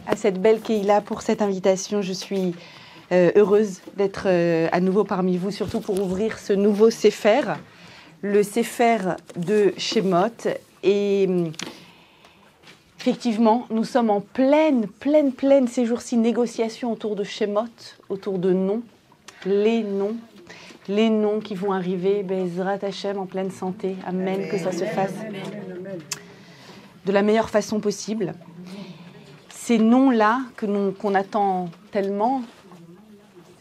à cette belle Kehila pour cette invitation. Je suis heureuse d'être à nouveau parmi vous, surtout pour ouvrir ce nouveau Sefer, le Sefer de Shemot. Et effectivement, nous sommes en pleine ces jours-ci négociation autour de Shemot, autour de noms, les noms qui vont arriver, Bezrat Hashem, en pleine santé. Amen, que ça se fasse de la meilleure façon possible. Ces noms-là qu'on attend tellement,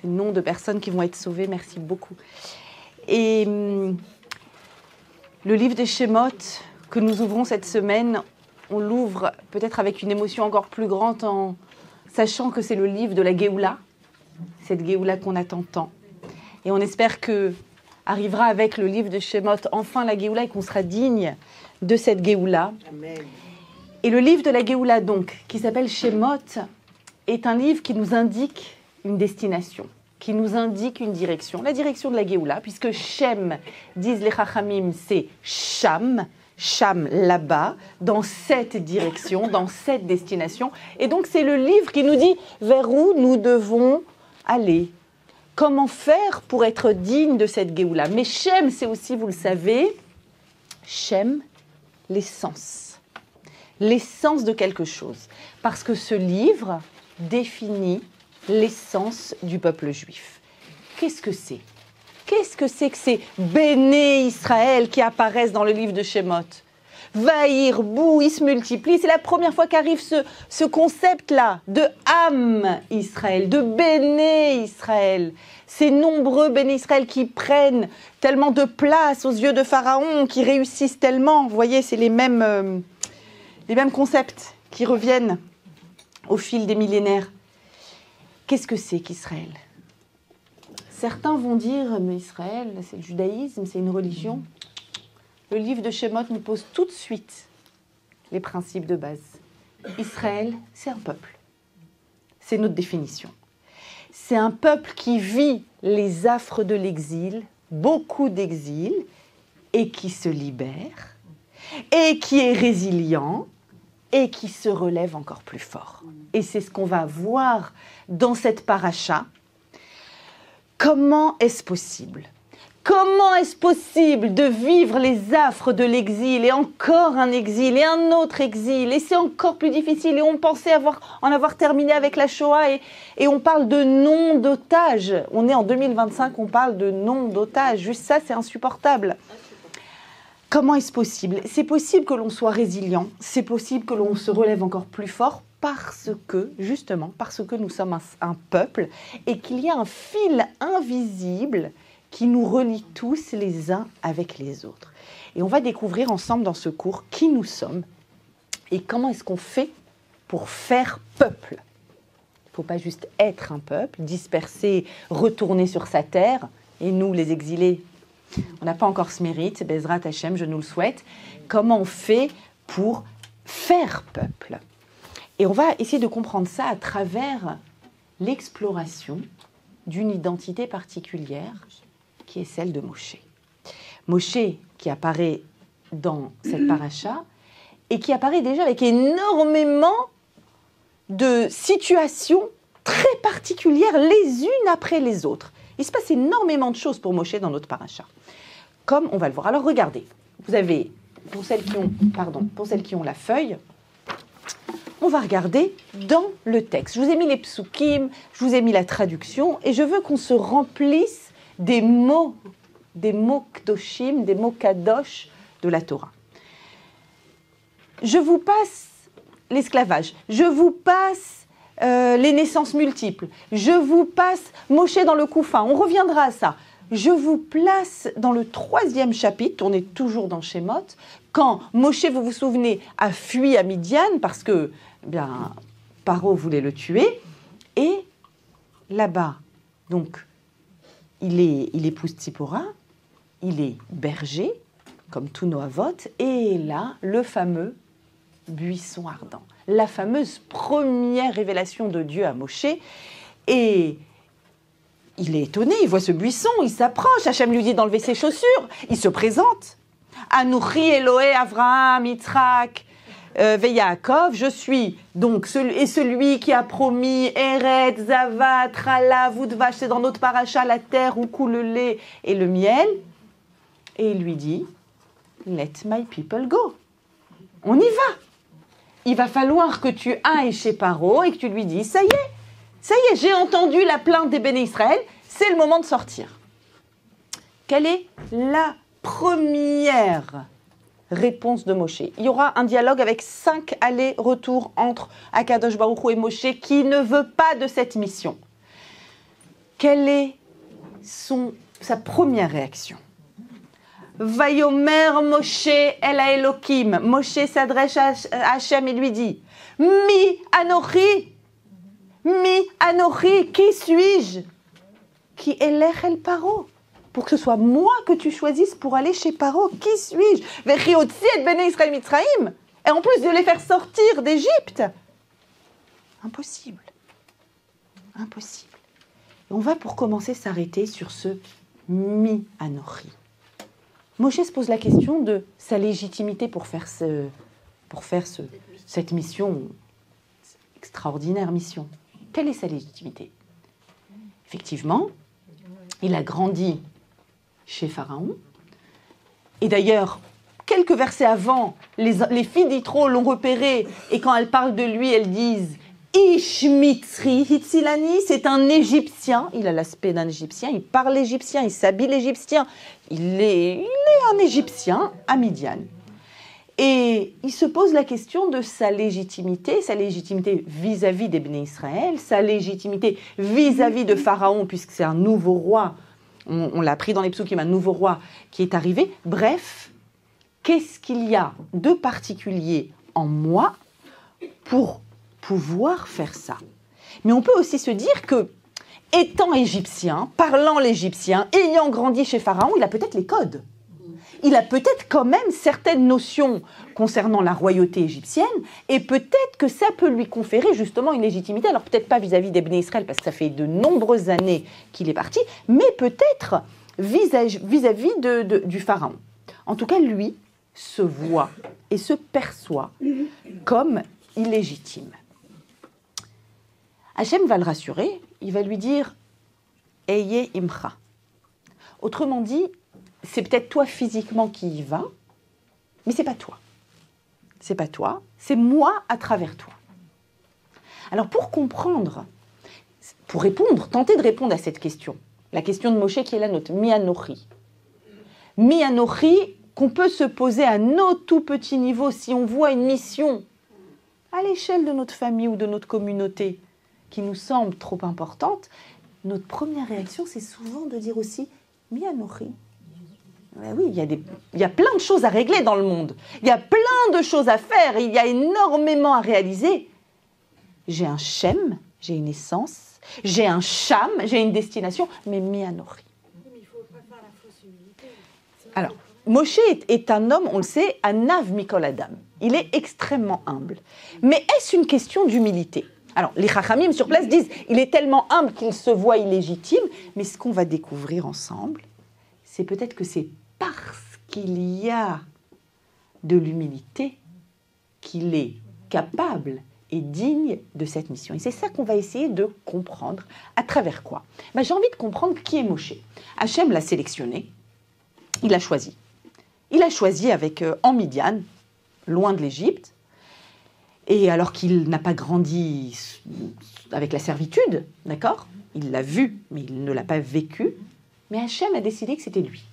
ces noms de personnes qui vont être sauvées, merci beaucoup. Et le livre de Shemot que nous ouvrons cette semaine, on l'ouvre peut-être avec une émotion encore plus grande en sachant que c'est le livre de la Géoula, cette Géoula qu'on attend tant. Et on espère que arrivera avec le livre de Shemot enfin la Géoula et qu'on sera digne de cette Géoula. Amen. Et le livre de la Géoula, donc, qui s'appelle Shemot, est un livre qui nous indique une destination, qui nous indique une direction, la direction de la Géoula, puisque Shem, disent les Chachamim, c'est Sham là-bas, dans cette direction, dans cette destination. Et donc, c'est le livre qui nous dit vers où nous devons aller. Comment faire pour être digne de cette Géoula. Mais Shem, c'est aussi, vous le savez, Shem, l'essence de quelque chose. Parce que ce livre définit l'essence du peuple juif. Qu'est-ce que c'est ? Qu'est-ce que c'est que ces Béné Israël qui apparaissent dans le livre de Shemot ? Vaïr, Bou, ils se multiplient. C'est la première fois qu'arrive ce concept-là de Am Israël, de Béné Israël. Ces nombreux Béné Israël qui prennent tellement de place aux yeux de Pharaon, qui réussissent tellement. Vous voyez, c'est les mêmes concepts qui reviennent au fil des millénaires. Qu'est-ce que c'est qu'Israël ? Certains vont dire, mais Israël, c'est le judaïsme, c'est une religion. Le livre de Shemot nous pose tout de suite les principes de base. Israël, c'est un peuple. C'est notre définition. C'est un peuple qui vit les affres de l'exil, beaucoup d'exil, et qui se libère, et qui est résilient, et qui se relève encore plus fort. Et c'est ce qu'on va voir dans cette paracha. Comment est-ce possible ? Comment est-ce possible de vivre les affres de l'exil et encore un exil et un autre exil et c'est encore plus difficile et on pensait en avoir terminé avec la Shoah et on parle de nom d'otages. On est en 2025, on parle de nom d'otages. Juste ça, c'est insupportable. Comment est-ce possible ? C'est possible que l'on soit résilient, c'est possible que l'on se relève encore plus fort parce que nous sommes un peuple et qu'il y a un fil invisible qui nous relie tous les uns avec les autres. Et on va découvrir ensemble dans ce cours qui nous sommes et comment est-ce qu'on fait pour faire peuple. Il ne faut pas juste être un peuple, dispersé, retourner sur sa terre, et nous les exilés, on n'a pas encore ce mérite, Bezrat Hashem, je nous le souhaite. Comment on fait pour faire peuple ? Et on va essayer de comprendre ça à travers l'exploration d'une identité particulière qui est celle de Moshe. Moshe qui apparaît dans cette paracha et qui apparaît déjà avec énormément de situations très particulières les unes après les autres. Il se passe énormément de choses pour Moshe dans notre paracha, comme on va le voir. Alors regardez, vous avez, pour celles qui ont la feuille, on va regarder dans le texte. Je vous ai mis les psukim, je vous ai mis la traduction, et je veux qu'on se remplisse des mots kdoshim, des mots kadosh de la Torah. Je vous passe l'esclavage, je vous passe les naissances multiples, je vous passe Moshe dans le Koufa, on reviendra à ça. Je vous place dans le 3e chapitre, on est toujours dans Shemot, quand Moshe, vous vous souvenez, a fui à Midian parce que Paro voulait le tuer, et là-bas, donc, il épouse Tzipora, il est berger, comme tous nos avot, et là, le fameux buisson ardent, la fameuse première révélation de Dieu à Moshe, et il est étonné, il voit ce buisson, il s'approche, Hachem lui dit d'enlever ses chaussures, il se présente. Anouchi Elohé Avraham, Yitzhak, Veyaakov, je suis donc celui qui a promis Eretz, Zavat, Trala, Voudvash, c'est dans notre paracha, la terre où coule le lait et le miel. Et il lui dit, let my people go. On y va. Il va falloir que tu ailles chez Paro et que tu lui dis, ça y est, j'ai entendu la plainte des béné Israël, c'est le moment de sortir. Quelle est la première réponse de Moshe? Il y aura un dialogue avec 5 allers-retours entre Akadosh Baruch Hu et Moshe qui ne veut pas de cette mission. Quelle est sa première réaction? Vayomer Moshe el Elokim. Moshe s'adresse à Hachem et lui dit, Mi Anochi, qui suis-je? Qui elech el Paro. Pour que ce soit moi que tu choisisses pour aller chez Paro. Qui suis-je? Vechiotzi et Bnei Israël Mitzraïm. Et en plus de les faire sortir d'Égypte. Impossible. Impossible. Et on va pour commencer s'arrêter sur ce Mi Anochi. Moshe se pose la question de sa légitimité pour faire cette mission, extraordinaire mission. Quelle est sa légitimité? Effectivement, il a grandi chez Pharaon. Et d'ailleurs, quelques versets avant, les filles d'Yitro l'ont repéré. Et quand elles parlent de lui, elles disent « Ish Mitzri Hitzilani », c'est un Égyptien. Il a l'aspect d'un Égyptien, il parle égyptien, il s'habille égyptien. Il est un Égyptien à Midian. Et il se pose la question de sa légitimité vis-à-vis des Béné Israël, sa légitimité vis-à-vis de Pharaon, puisque c'est un nouveau roi. On l'a appris dans les psukim, un nouveau roi qui est arrivé. Bref, qu'est-ce qu'il y a de particulier en moi pour pouvoir faire ça? Mais on peut aussi se dire que, étant égyptien, parlant l'égyptien, ayant grandi chez Pharaon, il a peut-être les codes. Il a peut-être quand même certaines notions concernant la royauté égyptienne, et peut-être que ça peut lui conférer justement une légitimité, alors peut-être pas vis-à-vis des Béné Israël, parce que ça fait de nombreuses années qu'il est parti, mais peut-être vis-à-vis du Pharaon. En tout cas, lui se voit et se perçoit comme illégitime. Hachem va le rassurer, il va lui dire « Eye imcha ». Autrement dit, c'est peut-être toi physiquement qui y vas, mais c'est pas toi. C'est pas toi, c'est moi à travers toi. Alors pour comprendre, pour répondre, tenter de répondre à cette question, la question de Moshe qui est la nôtre, Mi Anochi. Mi Anochi qu'on peut se poser à nos tout petits niveaux si on voit une mission à l'échelle de notre famille ou de notre communauté qui nous semble trop importante, notre première réaction c'est souvent de dire aussi Mi Anochi. Ben oui, il y a plein de choses à régler dans le monde. Il y a plein de choses à faire. Il y a énormément à réaliser. J'ai un Shem, j'ai une essence. J'ai un Sham, j'ai une destination. Mais Mi Anochi. Mais il ne faut pas faire la fausse humilité. Alors, Moshe est un homme, on le sait, Anav Mikol Adam. Il est extrêmement humble. Mais est-ce une question d'humilité? Alors, les Chachamim sur place disent il est tellement humble qu'il se voit illégitime. Mais ce qu'on va découvrir ensemble, c'est peut-être que c'est parce qu'il y a de l'humilité qu'il est capable et digne de cette mission. Et c'est ça qu'on va essayer de comprendre. À travers quoi? J'ai envie de comprendre qui est Moshe. Hachem l'a sélectionné, il l'a choisi. Il a choisi en Midian, loin de l'Égypte, et alors qu'il n'a pas grandi avec la servitude, d'accord? Il l'a vu, mais il ne l'a pas vécu. Mais Hachem a décidé que c'était lui.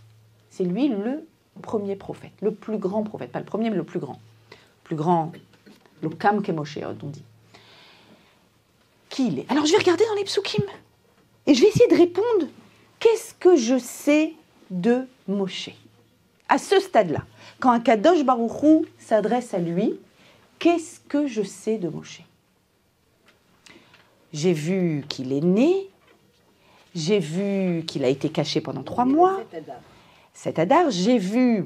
C'est lui le premier prophète, le plus grand prophète. Pas le premier, mais le plus grand. Plus grand, le Kam Kemoshéod, on dit. Qui il est? Alors je vais regarder dans les psukim. Et je vais essayer de répondre. Qu'est-ce que je sais de Moshe? À ce stade-là, quand un Kadosh Baruch Hu s'adresse à lui, qu'est-ce que je sais de Moshe? J'ai vu qu'il est né. J'ai vu qu'il a été caché pendant 3 mois. Cet Hadar. J'ai vu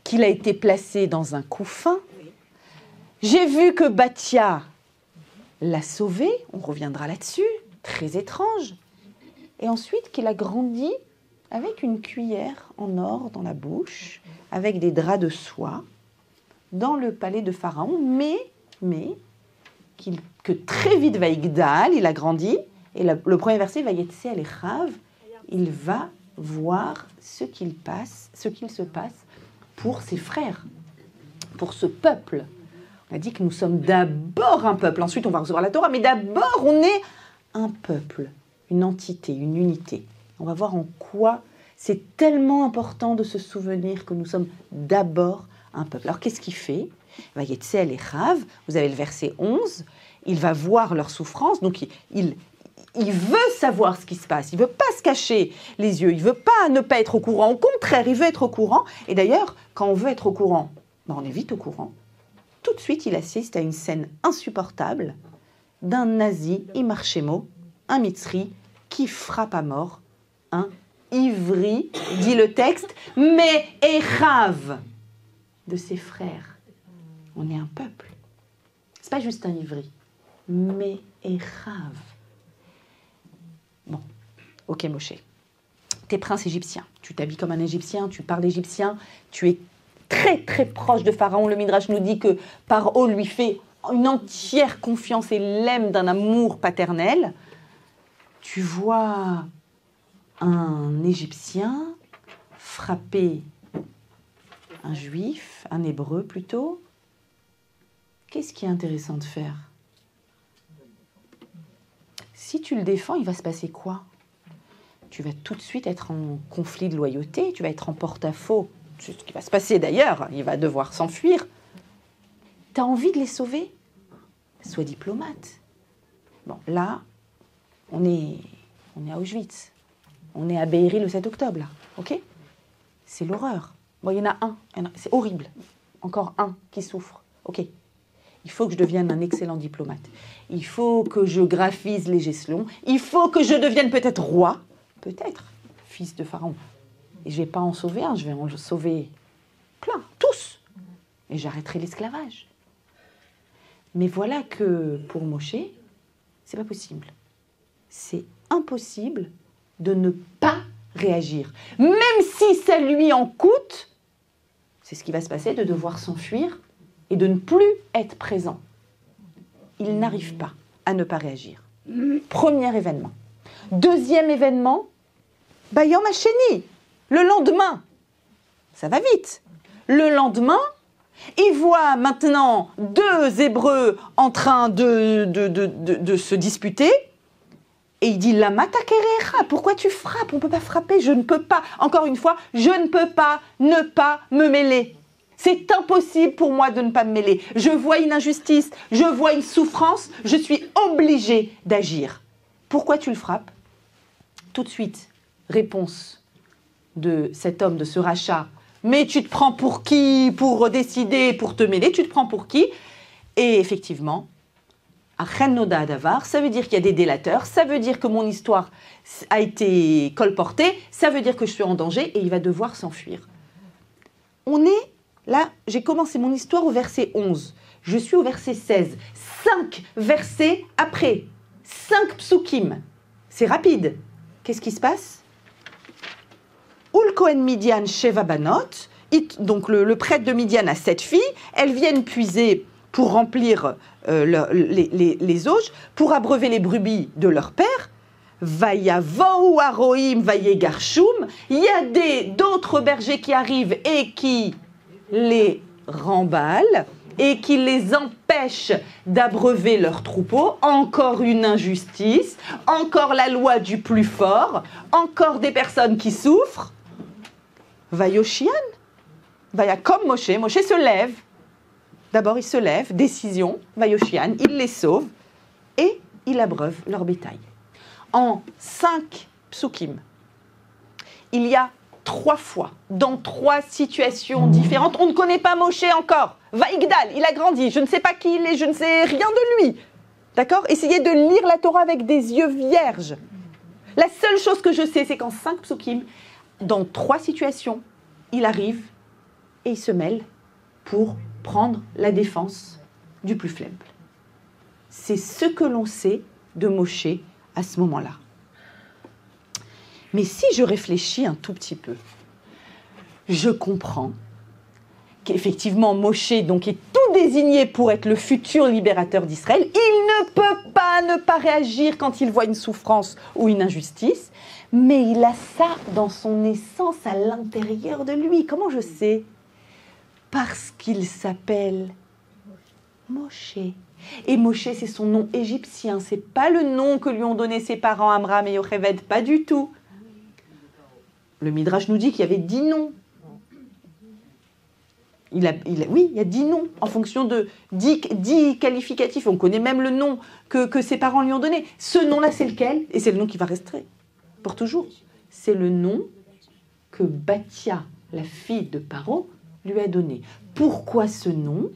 qu'il a été placé dans un couffin. J'ai vu que Bathia l'a sauvé. On reviendra là-dessus. Très étrange. Et ensuite qu'il a grandi avec une cuillère en or dans la bouche, avec des draps de soie, dans le palais de Pharaon, mais que très vite va Yigdal, il a grandi, et le premier verset va Yetse Alechav, il va voir ce qu'il se passe pour ses frères, pour ce peuple. On a dit que nous sommes d'abord un peuple, ensuite on va recevoir la Torah, mais d'abord on est un peuple, une entité, une unité. On va voir en quoi c'est tellement important de se souvenir que nous sommes d'abord un peuple. Alors qu'est-ce qu'il fait ? Vayetse Alechav, vous avez le verset 11, il va voir leur souffrance, donc il veut savoir ce qui se passe, il ne veut pas se cacher les yeux, il ne veut pas ne pas être au courant, au contraire, il veut être au courant. Et d'ailleurs, quand on veut être au courant, on est vite au courant. Tout de suite, il assiste à une scène insupportable d'un nazi, Imarchemo, un Mitzri, qui frappe à mort un ivri, dit le texte, mais Echav, de ses frères. On est un peuple. C'est pas juste un ivri, mais Echav. Bon, ok Moshe, t'es prince égyptien, tu t'habilles comme un égyptien, tu parles égyptien, tu es très très proche de Pharaon. Le Midrash nous dit que Paro lui fait une entière confiance et l'aime d'un amour paternel. Tu vois un Égyptien frapper un Juif, un Hébreu plutôt. Qu'est-ce qui est intéressant de faire ? Si tu le défends, il va se passer quoi ? Tu vas tout de suite être en conflit de loyauté, tu vas être en porte-à-faux. C'est ce qui va se passer d'ailleurs, il va devoir s'enfuir. Tu as envie de les sauver ? Sois diplomate. Bon, là, on est à Auschwitz. On est à Be'eri le 7 octobre, là. Ok ? C'est l'horreur. Bon, il y en a un. C'est horrible. Encore un qui souffre. Ok. Il faut que je devienne un excellent diplomate. Il faut que je graphise les gestions. Il faut que je devienne peut-être roi. Peut-être fils de Pharaon. Et je ne vais pas en sauver un, je vais en sauver plein, tous. Et j'arrêterai l'esclavage. Mais voilà que pour Moshe, c'est pas possible. C'est impossible de ne pas réagir. Même si ça lui en coûte, c'est ce qui va se passer, de devoir s'enfuir et de ne plus être présent. Il n'arrive pas à ne pas réagir. Premier événement. Deuxième événement, Bayom Hasheni, le lendemain. Ça va vite. Le lendemain, il voit maintenant deux Hébreux en train de se disputer. Et il dit, Lama takerecha, pourquoi tu frappes ? On ne peut pas frapper, je ne peux pas. Encore une fois, je ne peux pas ne pas me mêler. C'est impossible pour moi de ne pas me mêler. Je vois une injustice, je vois une souffrance, je suis obligée d'agir. Pourquoi tu le frappes ? Tout de suite, réponse de cet homme, de ce rachat. Mais tu te prends pour qui pour décider, pour te mêler ? Tu te prends pour qui ? Et effectivement, Achen Noda Adavar, ça veut dire qu'il y a des délateurs, ça veut dire que mon histoire a été colportée, ça veut dire que je suis en danger et il va devoir s'enfuir. On est là, j'ai commencé mon histoire au verset 11. Je suis au verset 16. 5 versets après. 5 psukim. C'est rapide. Qu'est-ce qui se passe ? Ul Kohen Midian Sheva Banot. Donc le prêtre de Midian a 7 filles. Elles viennent puiser pour remplir les auges, pour abreuver les brebis de leur père. Vayavou Aroim Vayegarshum. Il y a d'autres bergers qui arrivent et qui les remballent et qui les empêchent d'abreuver leurs troupeaux. Encore une injustice, encore la loi du plus fort, encore des personnes qui souffrent. Vayoshian, Vaya comme Moshe se lève. D'abord, il se lève, décision, Vayoshian, il les sauve et il abreuve leur bétail. En 5 psukim, il y a 3 fois, dans 3 situations différentes. On ne connaît pas Moshe encore. Vaïgdal, il a grandi. Je ne sais pas qui il est, je ne sais rien de lui. D'accord ? Essayez de lire la Torah avec des yeux vierges. La seule chose que je sais, c'est qu'en 5 psukim, dans 3 situations, il arrive et il se mêle pour prendre la défense du plus faible. C'est ce que l'on sait de Moshe à ce moment-là. Mais si je réfléchis un tout petit peu, je comprends qu'effectivement Moshe donc, est tout désigné pour être le futur libérateur d'Israël, il ne peut pas ne pas réagir quand il voit une souffrance ou une injustice, mais il a ça dans son essence à l'intérieur de lui. Comment je sais ? Parce qu'il s'appelle Moshe. Et Moshe, c'est son nom égyptien, c'est pas le nom que lui ont donné ses parents Amram et Yocheved, pas du tout. Le Midrash nous dit qu'il y avait 10 noms. Oui, il y a 10 noms en fonction de 10 qualificatifs. On connaît même le nom que ses parents lui ont donné. Ce nom-là, c'est lequel ? Et c'est le nom qui va rester pour toujours. C'est le nom que Bathia, la fille de Paro, lui a donné. Pourquoi ce nom ?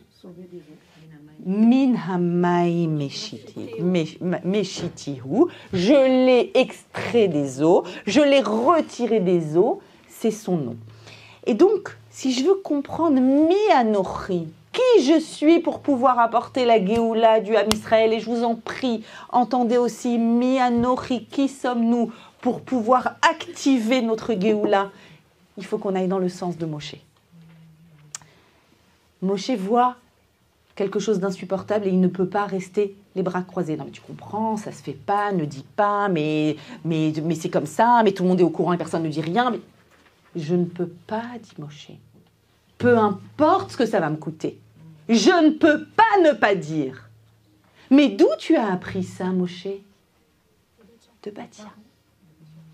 Min hamai meshitihu, je l'ai extrait des eaux, je l'ai retiré des eaux, c'est son nom. Et donc, si je veux comprendre mi anochi, qui je suis pour pouvoir apporter la Géoula du Ham Israël, et je vous en prie, entendez aussi mi anochi, qui sommes-nous pour pouvoir activer notre Géoula, il faut qu'on aille dans le sens de Moshe. Moshe voit quelque chose d'insupportable et il ne peut pas rester les bras croisés. Non mais tu comprends, ça se fait pas, ne dis pas, mais c'est comme ça, mais tout le monde est au courant et personne ne dit rien. Mais je ne peux pas, dit Moshe. Peu importe ce que ça va me coûter. Je ne peux pas ne pas dire. Mais d'où tu as appris ça, Moshe ? De Bathia.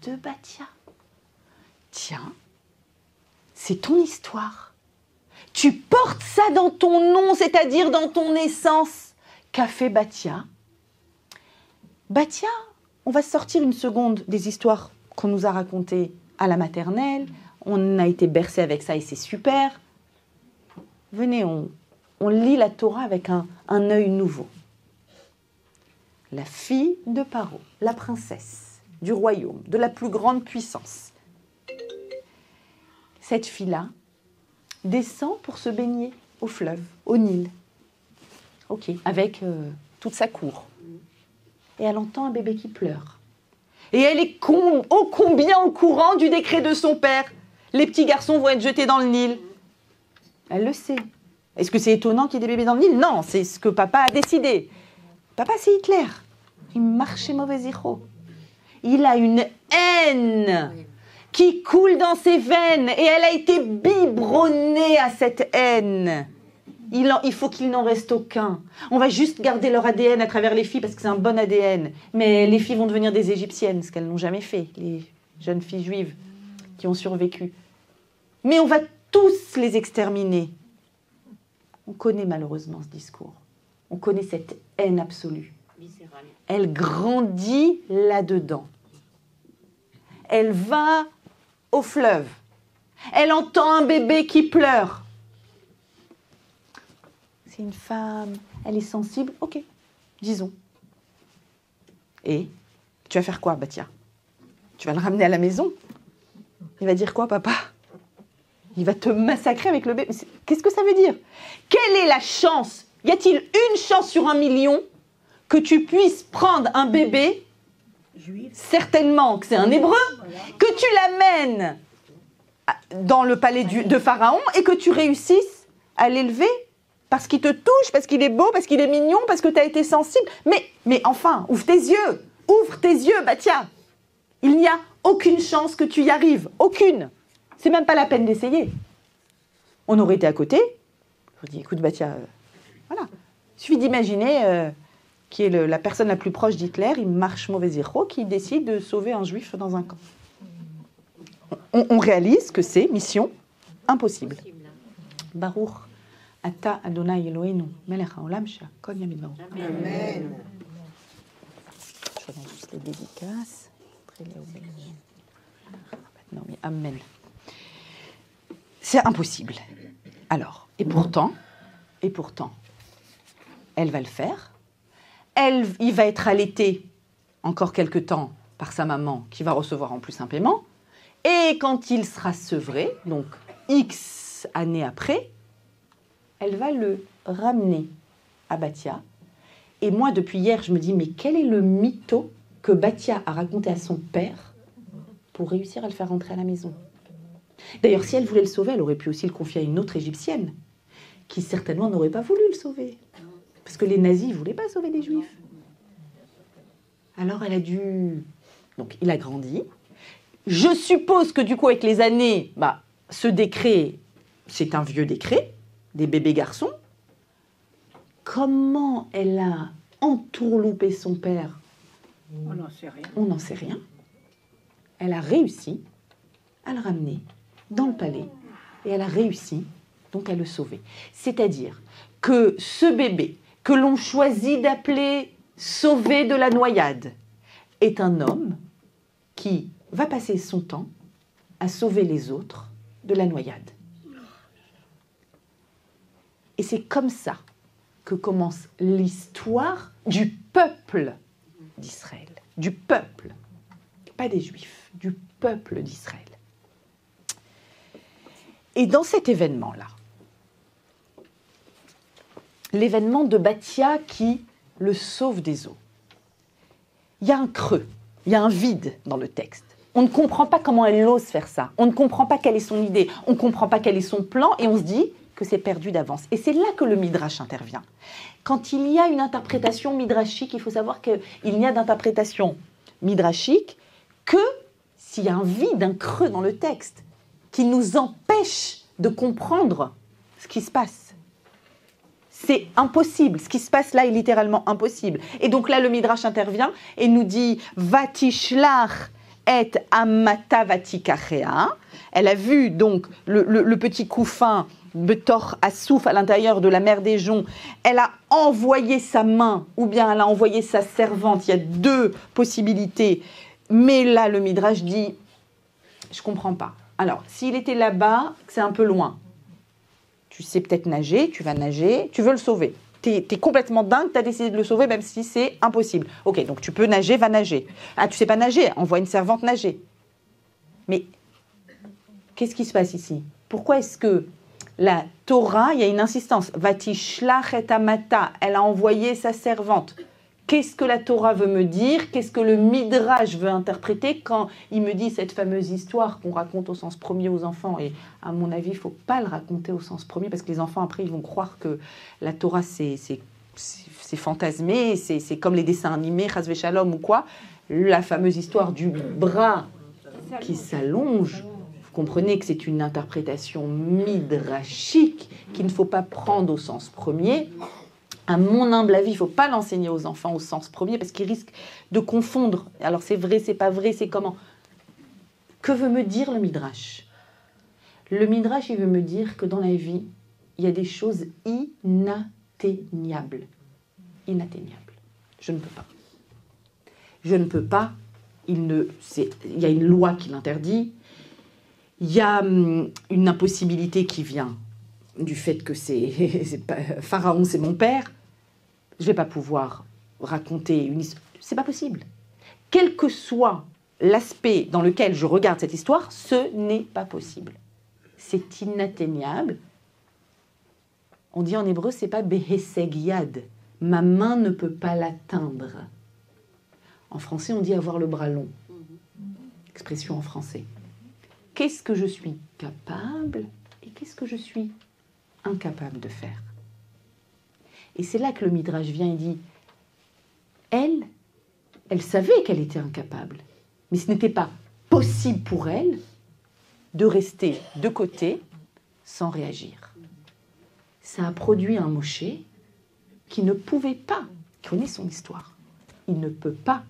De Bathia. Tiens, c'est ton histoire. Tu portes ça dans ton nom, c'est-à-dire dans ton essence. Qu'a fait Bathia ? Bathia, on va sortir une seconde des histoires qu'on nous a racontées à la maternelle. On a été bercé avec ça et c'est super. Venez, on lit la Torah avec un œil nouveau. La fille de Paro, la princesse du royaume, de la plus grande puissance. Cette fille-là descend pour se baigner au fleuve, au Nil. Ok, avec toute sa cour. Et elle entend un bébé qui pleure. Et elle est ô combien au courant du décret de son père. Les petits garçons vont être jetés dans le Nil. Elle le sait. Est-ce que c'est étonnant qu'il y ait des bébés dans le Nil ? Non, c'est ce que papa a décidé. Papa, c'est Hitler. Il marchait mauvais héros. Il a une haine qui coule dans ses veines et elle a été biberonnée à cette haine. Il faut qu'il n'en reste aucun. On va juste garder leur ADN à travers les filles parce que c'est un bon ADN. Mais les filles vont devenir des Égyptiennes, ce qu'elles n'ont jamais fait, les jeunes filles juives qui ont survécu. Mais on va tous les exterminer. On connaît malheureusement ce discours. On connaît cette haine absolue. Elle grandit là-dedans. Elle va au fleuve. Elle entend un bébé qui pleure. C'est une femme, elle est sensible, ok, disons. Et tu vas faire quoi, Bathia ? Tu vas le ramener à la maison ? Il va dire quoi, papa ? Il va te massacrer avec le bébé. Qu'est-ce que ça veut dire ? Quelle est la chance ? Y a-t-il une chance sur 1 million que tu puisses prendre un bébé, certainement que c'est un hébreu, que tu l'amènes dans le palais de Pharaon et que tu réussisses à l'élever parce qu'il te touche, parce qu'il est beau, parce qu'il est mignon, parce que tu as été sensible. Mais enfin, ouvre tes yeux, Bathia. Il n'y a aucune chance que tu y arrives, aucune. C'est même pas la peine d'essayer. On aurait été à côté. Je vous dis, écoute, Bathia, voilà. Il suffit d'imaginer qui est la personne la plus proche d'Hitler, il marche mauvais héros, qui décide de sauver un juif dans un camp. On réalise que c'est mission impossible. Baruch Ata Adonai Eloheinu Melech haolam she'akol yamid ba'or. Amen. Je regarde juste les dédicaces. Non, mais Amen. C'est impossible. Alors, et pourtant, elle va le faire. Il va être allaité encore quelque temps par sa maman, qui va recevoir en plus un paiement. Et quand il sera sevré, donc X années après, elle va le ramener à Bathia. Et moi, depuis hier, je me dis, mais quel est le mytho que Bathia a raconté à son père pour réussir à le faire rentrer à la maison ? D'ailleurs, si elle voulait le sauver, elle aurait pu aussi le confier à une autre Égyptienne, qui certainement n'aurait pas voulu le sauver. Parce que les nazis ne voulaient pas sauver les Juifs. Alors elle a dû... Donc il a grandi. Je suppose que du coup, avec les années, ce décret, c'est un vieux décret, des bébés garçons. Comment elle a entourloupé son père? On n'en sait rien. On n'en sait rien. Elle a réussi à le ramener dans le palais et elle a réussi donc à le sauver. C'est-à-dire que ce bébé que l'on choisit d'appeler sauvé de la noyade est un homme qui va passer son temps à sauver les autres de la noyade. Et c'est comme ça que commence l'histoire du peuple d'Israël. Du peuple, pas des Juifs, du peuple d'Israël. Et dans cet événement-là, l'événement de Bathia qui le sauve des eaux, il y a un creux, il y a un vide dans le texte. On ne comprend pas comment elle ose faire ça. On ne comprend pas quelle est son idée. On ne comprend pas quel est son plan. Et on se dit que c'est perdu d'avance. Et c'est là que le midrash intervient. Quand il y a une interprétation midrashique, il faut savoir qu'il n'y a d'interprétation midrashique que s'il y a un vide, un creux dans le texte qui nous empêche de comprendre ce qui se passe. C'est impossible. Ce qui se passe là est littéralement impossible. Et donc là, le midrash intervient et nous dit « Vatishlach et amata vatikachea ». Elle a vu donc le petit couffin Betor Assouf à l'intérieur de la mer des Joncs. Elle a envoyé sa main ou bien elle a envoyé sa servante. Il y a deux possibilités. Mais là, le midrash dit « Je ne comprends pas ». Alors, s'il était là-bas, c'est un peu loin. Tu sais peut-être nager, tu vas nager, tu veux le sauver. T'es complètement dingue, t'as décidé de le sauver même si c'est impossible. Ok, donc tu peux nager, va nager. Ah, tu sais pas nager, envoie une servante nager. Mais qu'est-ce qui se passe ici? Pourquoi est-ce que la Torah, il y a une insistance. Vatishlach et amata, elle a envoyé sa servante. Qu'est-ce que la Torah veut me dire? Qu'est-ce que le Midrash veut interpréter quand il me dit cette fameuse histoire qu'on raconte au sens premier aux enfants? Et à mon avis, il ne faut pas le raconter au sens premier parce que les enfants, après, ils vont croire que la Torah, c'est fantasmé, c'est comme les dessins animés, Chas Veshalom ou quoi. La fameuse histoire du bras qui s'allonge. Vous comprenez que c'est une interprétation midrashique qu'il ne faut pas prendre au sens premier. À mon humble avis, il ne faut pas l'enseigner aux enfants au sens premier parce qu'ils risquent de confondre. Alors c'est vrai, c'est pas vrai, c'est comment? Que veut me dire le Midrash? Le Midrash, il veut me dire que dans la vie, il y a des choses inatteignables. Inatteignables. Je ne peux pas. Je ne peux pas. Il y a une loi qui l'interdit. Il y a une impossibilité qui vient du fait que Pharaon, c'est mon père, je ne vais pas pouvoir raconter une histoire. C'est pas possible. Quel que soit l'aspect dans lequel je regarde cette histoire, ce n'est pas possible. C'est inatteignable. On dit en hébreu, c'est pas beheseg yad. Ma main ne peut pas l'atteindre. En français, on dit avoir le bras long. Expression en français. Qu'est-ce que je suis capable et qu'est-ce que je suis incapable de faire? Et c'est là que le Midrash vient et dit, elle savait qu'elle était incapable, mais ce n'était pas possible pour elle de rester de côté sans réagir. Ça a produit un Moshe qui ne pouvait pas, qui connaît son histoire, il ne peut pas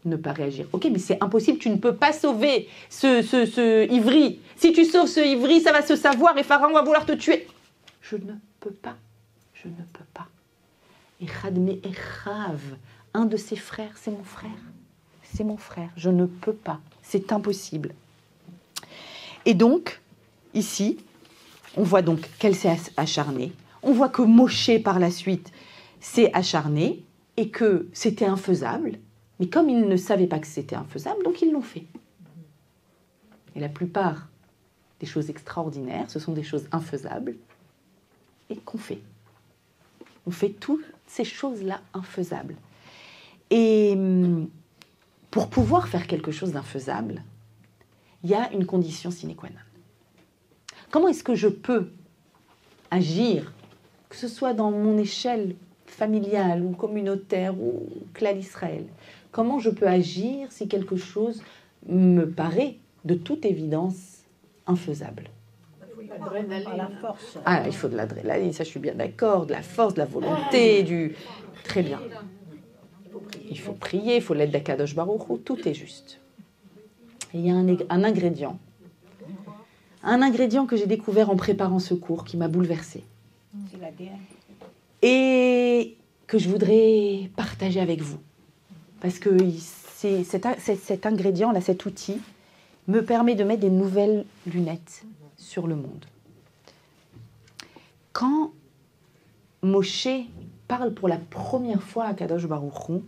ne pas réagir. Ok, mais c'est impossible, tu ne peux pas sauver ce ivri. Si tu sauves ce ivri, ça va se savoir et Pharaon va vouloir te tuer. Je ne peux pas. Je ne peux pas. Et Chadme Echav, un de ses frères, c'est mon frère. C'est mon frère. Je ne peux pas. C'est impossible. Et donc, ici, on voit donc qu'elle s'est acharnée. On voit que Moshe, par la suite, s'est acharné et que c'était infaisable. Mais comme ils ne savaient pas que c'était infaisable, donc ils l'ont fait. Et la plupart des choses extraordinaires, ce sont des choses infaisables et qu'on fait. On fait toutes ces choses-là infaisables. Et pour pouvoir faire quelque chose d'infaisable, il y a une condition sine qua non. Comment est-ce que je peux agir, que ce soit dans mon échelle familiale ou communautaire ou clan Israël? Comment je peux agir si quelque chose me paraît de toute évidence infaisable? Par la force. Ah, il faut de l'adrénaline, ça je suis bien d'accord, de la force, de la volonté, du... Très bien. Il faut prier, il faut l'aide d'Akadosh Baruch Hu, tout est juste. Et il y a un ingrédient que j'ai découvert en préparant ce cours qui m'a bouleversée. C'est l'ADN. Et que je voudrais partager avec vous. Parce que cet ingrédient-là, cet outil, me permet de mettre des nouvelles lunettes sur le monde. Quand Moshe parle pour la première fois à Kadosh Baruch Hu,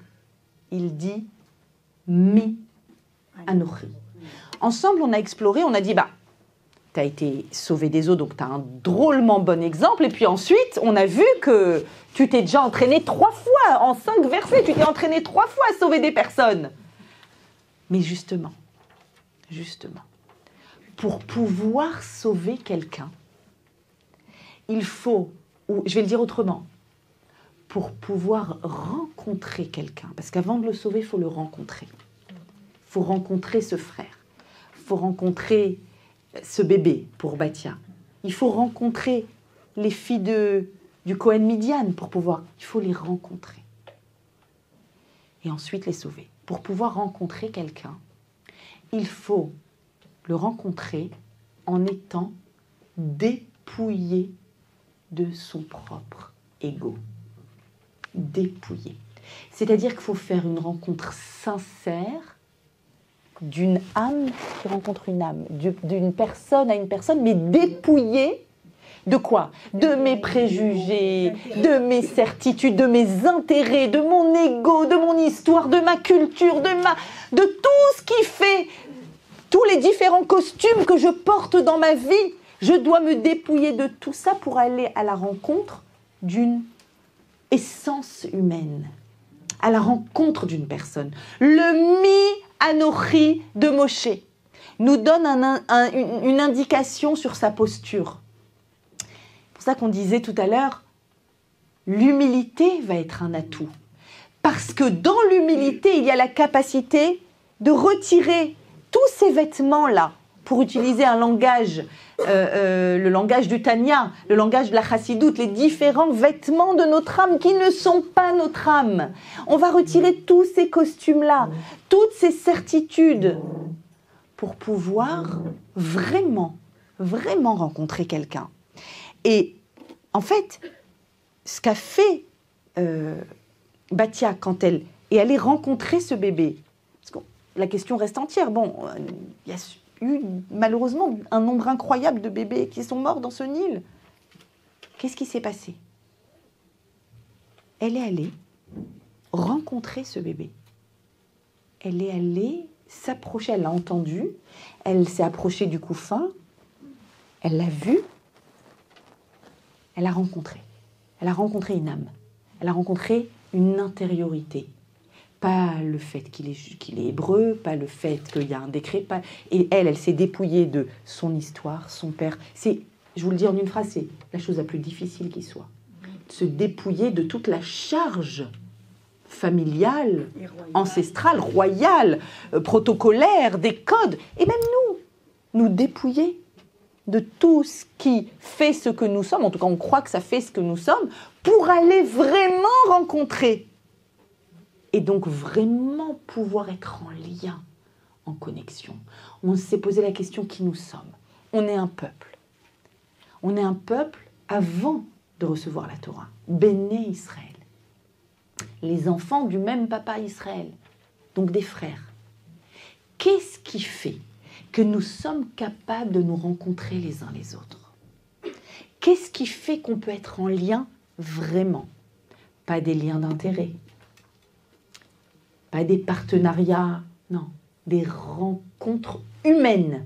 il dit « Mi Anochi ». Ensemble, on a exploré, on a dit « tu as été sauvé des eaux, donc tu as un drôlement bon exemple. » Et puis ensuite, on a vu que tu t'es déjà entraîné 3 fois, en 5 versets, tu t'es entraîné 3 fois à sauver des personnes. Mais justement, pour pouvoir sauver quelqu'un, il faut, ou je vais le dire autrement, pour pouvoir rencontrer quelqu'un, parce qu'avant de le sauver, il faut le rencontrer. Il faut rencontrer ce frère, il faut rencontrer ce bébé pour Batia. Il faut rencontrer les filles du Cohen Midian pour pouvoir... Il faut les rencontrer. Et ensuite les sauver. Pour pouvoir rencontrer quelqu'un, il faut le rencontrer en étant dépouillé de son propre ego. Dépouillé. C'est-à-dire qu'il faut faire une rencontre sincère d'une âme qui rencontre une âme, d'une personne à une personne, mais dépouillée de quoi? De mes préjugés, de mes certitudes, de mes intérêts, de mon ego, de mon histoire, de ma culture, de tout ce qui fait, tous les différents costumes que je porte dans ma vie. Je dois me dépouiller de tout ça pour aller à la rencontre d'une essence humaine, à la rencontre d'une personne. Le Mi Anochi de Moshe nous donne une indication sur sa posture. C'est pour ça qu'on disait tout à l'heure, l'humilité va être un atout. Parce que dans l'humilité, il y a la capacité de retirer tous ces vêtements-là, pour utiliser un langage, le langage du Tanya, le langage de la Chassidoute, les différents vêtements de notre âme qui ne sont pas notre âme. On va retirer tous ces costumes-là, toutes ces certitudes, pour pouvoir vraiment rencontrer quelqu'un. Et en fait, ce qu'a fait Batia quand elle est allée rencontrer ce bébé, parce que la question reste entière. Bon, il y a eu malheureusement un nombre incroyable de bébés qui sont morts dans ce Nil. Qu'est-ce qui s'est passé? Elle est allée rencontrer ce bébé. Elle est allée s'approcher, elle l'a entendu, elle s'est approchée du couffin, elle l'a vu, elle l'a rencontré. Elle a rencontré une âme, elle a rencontré une intériorité. Pas le fait qu'il est hébreu, pas le fait qu'il y a un décret, et elle s'est dépouillée de son histoire, son père. C'est, je vous le dis en une phrase, c'est la chose la plus difficile qui soit. Se dépouiller de toute la charge familiale, ancestrale, royale, protocolaire, des codes, et même nous dépouiller de tout ce qui fait ce que nous sommes, en tout cas on croit que ça fait ce que nous sommes, pour aller vraiment rencontrer. Et donc vraiment pouvoir être en lien, en connexion. On s'est posé la question qui nous sommes. On est un peuple. On est un peuple avant de recevoir la Torah. Béné Israël. Les enfants du même papa Israël. Donc des frères. Qu'est-ce qui fait que nous sommes capables de nous rencontrer les uns les autres? Qu'est-ce qui fait qu'on peut être en lien vraiment? Pas des liens d'intérêt. Pas des partenariats, non, des rencontres humaines.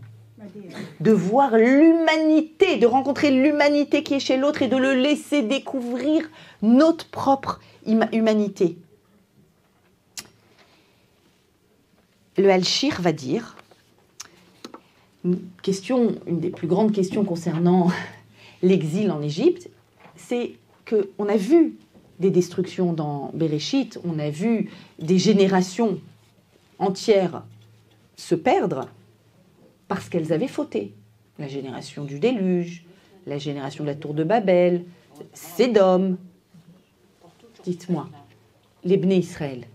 De voir l'humanité, de rencontrer l'humanité qui est chez l'autre et de le laisser découvrir notre propre humanité. Le Al-Shir va dire une des plus grandes questions concernant l'exil en Égypte, c'est qu'on a vu des destructions dans Béréchit, on a vu des générations entières se perdre parce qu'elles avaient fauté. La génération du déluge, la génération de la tour de Babel, Sédom. Dites-moi, les Bnei Israël,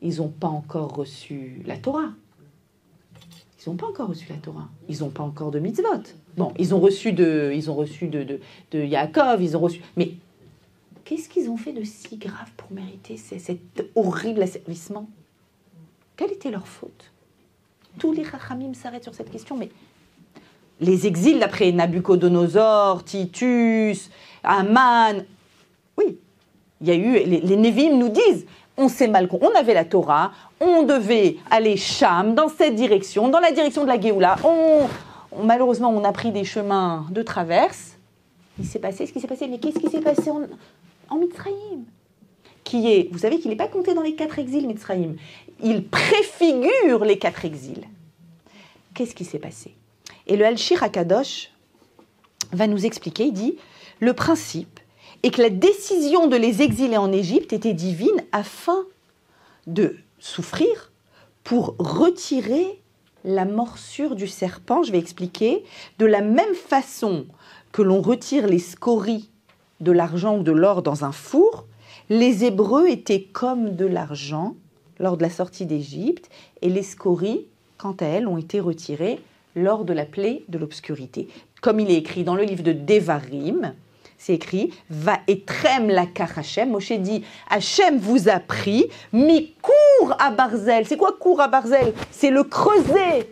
ils n'ont pas encore reçu la Torah. Ils n'ont pas encore reçu la Torah. Ils n'ont pas encore de mitzvot. Bon, ils ont reçu de Yaakov, ils ont reçu... Mais qu'est-ce qu'ils ont fait de si grave pour mériter cet horrible asservissement? Quelle était leur faute? Tous les Chachamim s'arrêtent sur cette question, mais les exils d'après Nabucodonosor, Titus, Haman, oui, il y a eu, les Névim nous disent, on s'est mal compris, on avait la Torah, on devait aller Cham, dans cette direction, dans la direction de la Géoula, malheureusement on a pris des chemins de traverse, il s'est passé ce qui s'est passé, mais qu'est-ce qui s'est passé en Mitzrayim? Vous savez qu'il n'est pas compté dans les 4 exils, Mitzrayim. Il préfigure les 4 exils. Qu'est-ce qui s'est passé? Et le Al-Shir HaKadosh va nous expliquer, il dit, le principe est que la décision de les exiler en Égypte était divine afin de souffrir pour retirer la morsure du serpent. Je vais expliquer. De la même façon que l'on retire les scories de l'argent ou de l'or dans un four, les Hébreux étaient comme de l'argent lors de la sortie d'Égypte et les scories, quant à elles, ont été retirées lors de la plaie de l'obscurité. Comme il est écrit dans le livre de Devarim, c'est écrit « Va etrem lakach Hashem ». Moshe dit « Hashem vous a pris, mais cours à Barzel ». C'est quoi cours à Barzel? C'est le creuset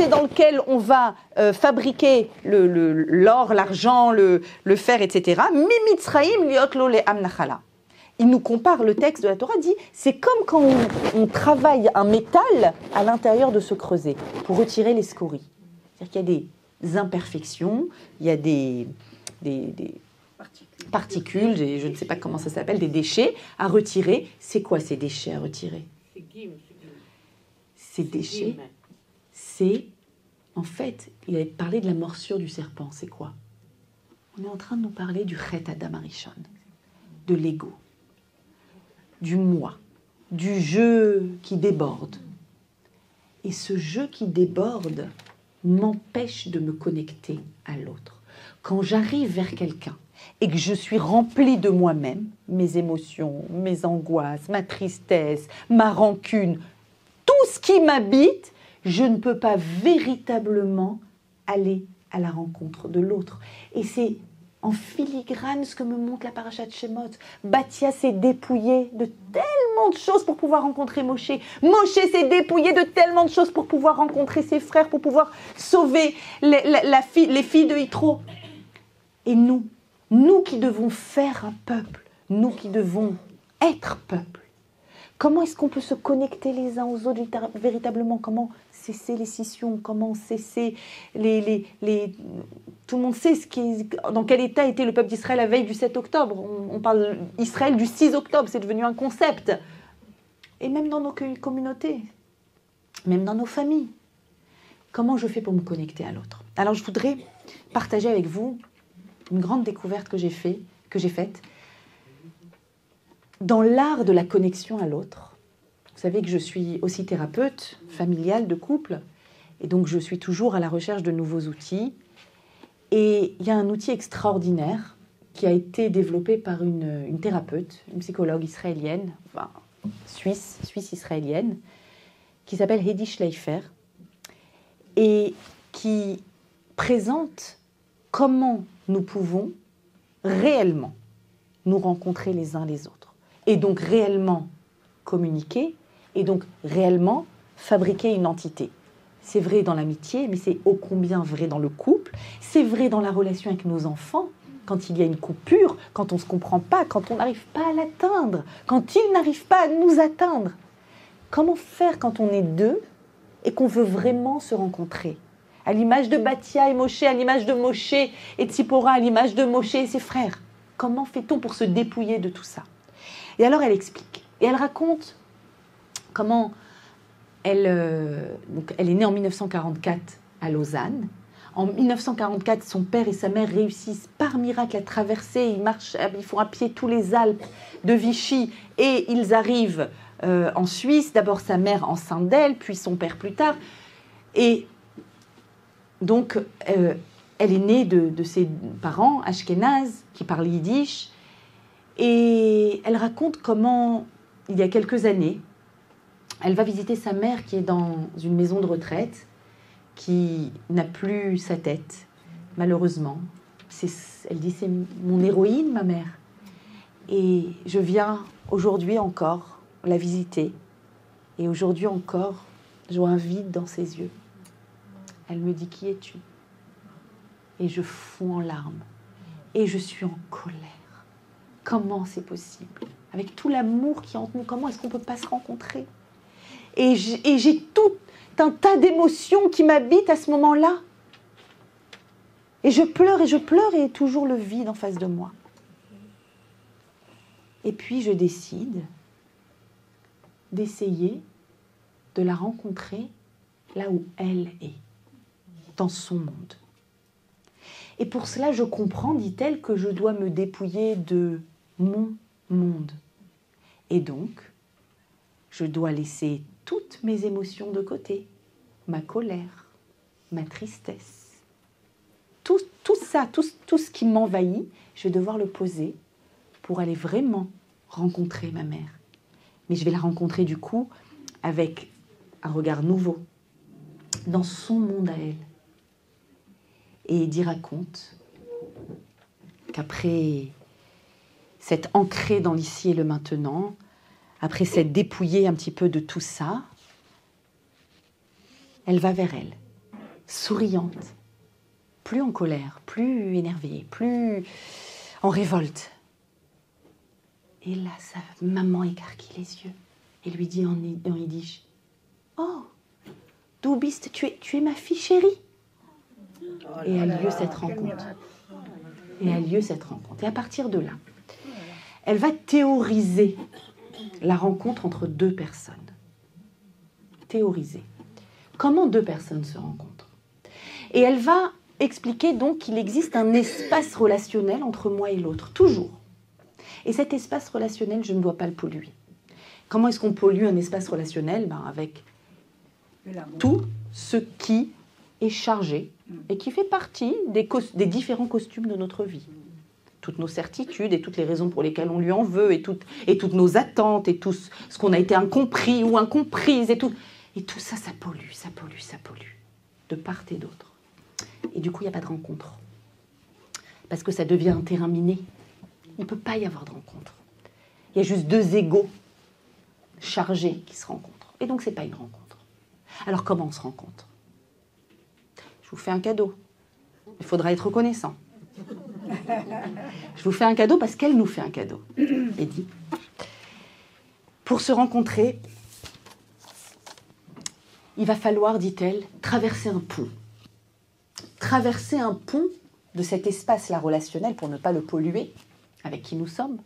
dans lequel on va fabriquer l'or, l'argent, le fer, etc. « Mi mitzraim liot lo le'am nachala ». Il nous compare, le texte de la Torah dit, c'est comme quand on travaille un métal à l'intérieur de ce creuset pour retirer les scories. C'est-à-dire qu'il y a des imperfections, il y a des particules, je ne sais pas comment ça s'appelle, des déchets à retirer. C'est quoi ces déchets à retirer? Ces déchets, c'est, en fait, il avait parlé de la morsure du serpent, c'est quoi? On est en train de nous parler du Chet Adam Arishon, de l'ego, du moi, du jeu qui déborde. Et ce jeu qui déborde m'empêche de me connecter à l'autre. Quand j'arrive vers quelqu'un et que je suis remplie de moi-même, mes émotions, mes angoisses, ma tristesse, ma rancune, tout ce qui m'habite, je ne peux pas véritablement aller à la rencontre de l'autre. Et c'est en filigrane ce que me montre la paracha de Shemot. Bathia s'est dépouillée de tellement de choses pour pouvoir rencontrer Moshe. Moshe s'est dépouillé de tellement de choses pour pouvoir rencontrer ses frères, pour pouvoir sauver les filles de Yitro. Et nous qui devons faire un peuple, nous qui devons être peuple, comment est-ce qu'on peut se connecter les uns aux autres véritablement? Comment cesser les scissions? Comment cesser Tout le monde sait dans quel état était le peuple d'Israël la veille du 7 octobre. On parle d'Israël du 6 octobre, c'est devenu un concept. Et même dans nos communautés, même dans nos familles. Comment je fais pour me connecter à l'autre? Alors je voudrais partager avec vous une grande découverte que j'ai faite dans l'art de la connexion à l'autre. Vous savez que je suis aussi thérapeute familiale de couple, et donc je suis toujours à la recherche de nouveaux outils. Et il y a un outil extraordinaire qui a été développé par une thérapeute, une psychologue israélienne, enfin suisse-israélienne, qui s'appelle Hedi Schleifer, et qui présente comment nous pouvons réellement nous rencontrer les uns les autres, et donc réellement communiquer, et donc réellement fabriquer une entité. C'est vrai dans l'amitié, mais c'est ô combien vrai dans le couple, c'est vrai dans la relation avec nos enfants, quand il y a une coupure, quand on ne se comprend pas, quand on n'arrive pas à l'atteindre, quand il n'arrive pas à nous atteindre. Comment faire quand on est deux et qu'on veut vraiment se rencontrer? À l'image de Bathia et Moshe, à l'image de Moshe et Tzipora, à l'image de Moshe et ses frères. Comment fait-on pour se dépouiller de tout ça? Et alors elle explique, et elle raconte comment elle est née en 1944 à Lausanne. En 1944, son père et sa mère réussissent par miracle à traverser. Ils font à pied tous les Alpes de Vichy et ils arrivent en Suisse. D'abord sa mère enceinte d'elle, puis son père plus tard. Et donc, elle est née de ses parents ashkénazes qui parlent yiddish. Et elle raconte comment, il y a quelques années, elle va visiter sa mère qui est dans une maison de retraite, qui n'a plus sa tête, malheureusement. Elle dit, c'est mon héroïne, ma mère. Et je viens aujourd'hui encore la visiter. Et aujourd'hui encore, je vois un vide dans ses yeux. Elle me dit, qui es-tu? Et je fonds en larmes. Et je suis en colère. Comment c'est possible? Avec tout l'amour qui est entre nous, comment est-ce qu'on ne peut pas se rencontrer? Et j'ai tout un tas d'émotions qui m'habitent à ce moment-là. Et je pleure et toujours le vide en face de moi. Et puis je décide d'essayer de la rencontrer là où elle est, dans son monde. Et pour cela, je comprends, dit-elle, que je dois me dépouiller de mon monde. Et donc, je dois laisser toutes mes émotions de côté, ma colère, ma tristesse. Tout ça, tout ce qui m'envahit, je vais devoir le poser pour aller vraiment rencontrer ma mère. Mais je vais la rencontrer du coup avec un regard nouveau, dans son monde à elle. Et il raconte qu'après s'être ancré dans l'ici et le maintenant, après s'être dépouillée un petit peu de tout ça, elle va vers elle, souriante, plus en colère, plus énervée, plus en révolte. Et là, sa maman écarquille les yeux et lui dit en yiddish, « Oh, du bist, tu es ma fille chérie !» Et a lieu cette rencontre. Et à partir de là, elle va théoriser la rencontre entre deux personnes. Théoriser. Comment deux personnes se rencontrent? Et elle va expliquer donc qu'il existe un espace relationnel entre moi et l'autre, toujours. Et cet espace relationnel, je ne dois pas le polluer. Comment est-ce qu'on pollue un espace relationnel? Avec tout ce qui est chargé et qui fait partie des différents costumes de notre vie. Toutes nos certitudes et toutes les raisons pour lesquelles on lui en veut et toutes nos attentes et tout ce qu'on a été incompris ou incomprise et tout ça, ça pollue, de part et d'autre. Et du coup, il n'y a pas de rencontre. Parce que ça devient un terrain miné. Il ne peut pas y avoir de rencontre. Il y a juste deux égos chargés qui se rencontrent. Et donc, ce n'est pas une rencontre. Alors, comment on se rencontre? Je vous fais un cadeau. Il faudra être reconnaissant. Je vous fais un cadeau parce qu'elle nous fait un cadeau. Et dit, pour se rencontrer, il va falloir, dit-elle, traverser un pont. Traverser un pont de cet espace-là relationnel pour ne pas le polluer avec qui nous sommes.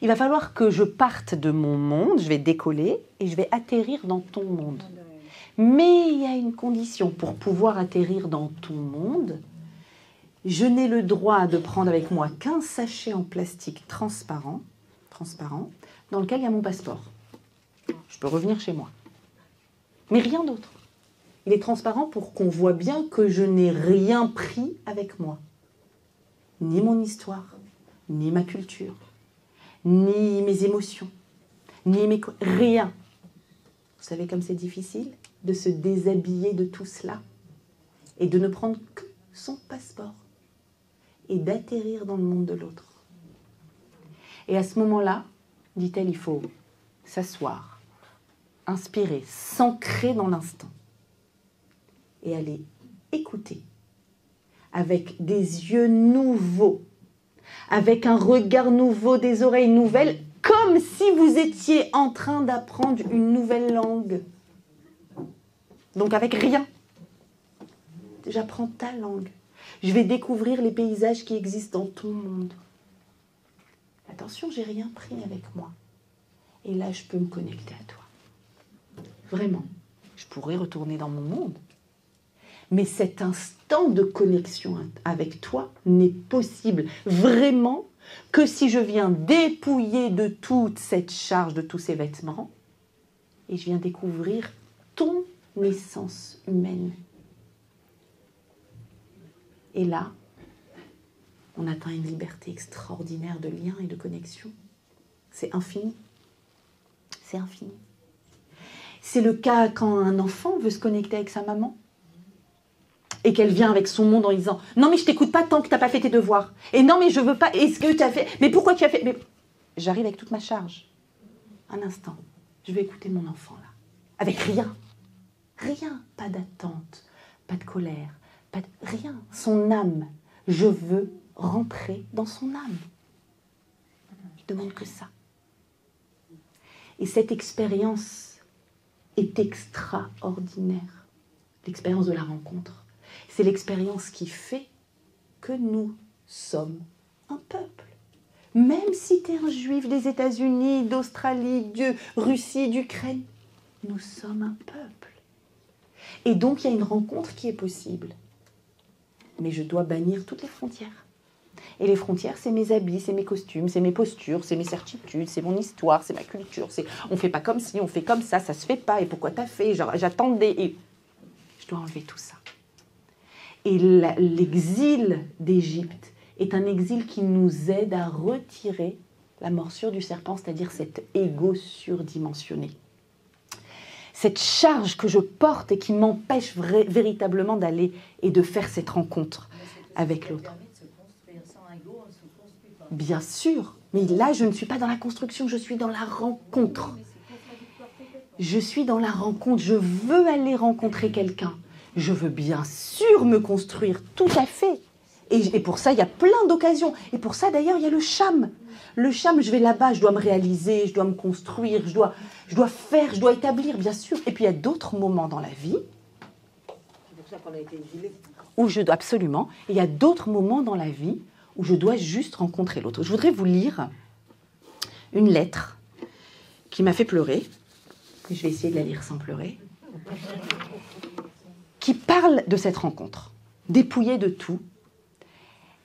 Il va falloir que je parte de mon monde, je vais décoller et je vais atterrir dans ton monde. Mais il y a une condition pour pouvoir atterrir dans ton monde. Je n'ai le droit de prendre avec moi qu'un sachet en plastique transparent, dans lequel il y a mon passeport. Je peux revenir chez moi. Mais rien d'autre. Il est transparent pour qu'on voit bien que je n'ai rien pris avec moi. Ni mon histoire, ni ma culture, ni mes émotions, rien. Vous savez comme c'est difficile de se déshabiller de tout cela et de ne prendre que son passeport et d'atterrir dans le monde de l'autre. Et à ce moment-là, dit-elle, il faut s'asseoir, inspirer, s'ancrer dans l'instant et aller écouter avec des yeux nouveaux, avec un regard nouveau, des oreilles nouvelles, comme si vous étiez en train d'apprendre une nouvelle langue. Donc avec rien. J'apprends ta langue. Je vais découvrir les paysages qui existent dans ton monde. Attention, j'ai rien pris avec moi. Et là, je peux me connecter à toi. Vraiment. Je pourrais retourner dans mon monde. Mais cet instant de connexion avec toi n'est possible vraiment que si je viens dépouiller de toute cette charge, de tous ces vêtements, et je viens découvrir ton essence humaine. Et là, on atteint une liberté extraordinaire de lien et de connexion. C'est infini. C'est infini. C'est le cas quand un enfant veut se connecter avec sa maman et qu'elle vient avec son monde en disant « Non mais je t'écoute pas tant que tu n'as pas fait tes devoirs. Et non mais je veux pas, est-ce que tu as fait, mais pourquoi tu as fait ?» Mais j'arrive avec toute ma charge. Un instant, je vais écouter mon enfant là. Avec rien. Rien. Pas d'attente, pas de colère, pas de... rien. Son âme. Je veux rentrer dans son âme. Je demande que ça. Et cette expérience est extraordinaire. L'expérience de la rencontre. C'est l'expérience qui fait que nous sommes un peuple. Même si tu es un juif des États-Unis, d'Australie, de Russie, d'Ukraine, nous sommes un peuple. Et donc, il y a une rencontre qui est possible. Mais je dois bannir toutes les frontières. Et les frontières, c'est mes habits, c'est mes costumes, c'est mes postures, c'est mes certitudes, c'est mon histoire, c'est ma culture. On ne fait pas comme ci, on fait comme ça se fait pas. Et pourquoi t'as fait? Genre, j'attendais. Et je dois enlever tout ça. Et l'exil d'Égypte est un exil qui nous aide à retirer la morsure du serpent, c'est-à-dire cet ego surdimensionné. Cette charge que je porte et qui m'empêche véritablement d'aller et de faire cette rencontre avec l'autre. Bien sûr, mais là je ne suis pas dans la construction, je suis dans la rencontre. Je suis dans la rencontre, je veux aller rencontrer quelqu'un. Je veux bien sûr me construire, tout à fait. Et pour ça, il y a plein d'occasions. Et pour ça, d'ailleurs, il y a le Cham. Le Cham, je vais là-bas, je dois me réaliser, je dois me construire, je dois faire, je dois établir, bien sûr. Et puis, il y a d'autres moments dans la vie C'est pour ça qu'on a été exilés. où je dois absolument. Et il y a d'autres moments dans la vie où je dois juste rencontrer l'autre. Je voudrais vous lire une lettre qui m'a fait pleurer. Je vais essayer de la lire sans pleurer. Qui parle de cette rencontre, dépouillée de tout.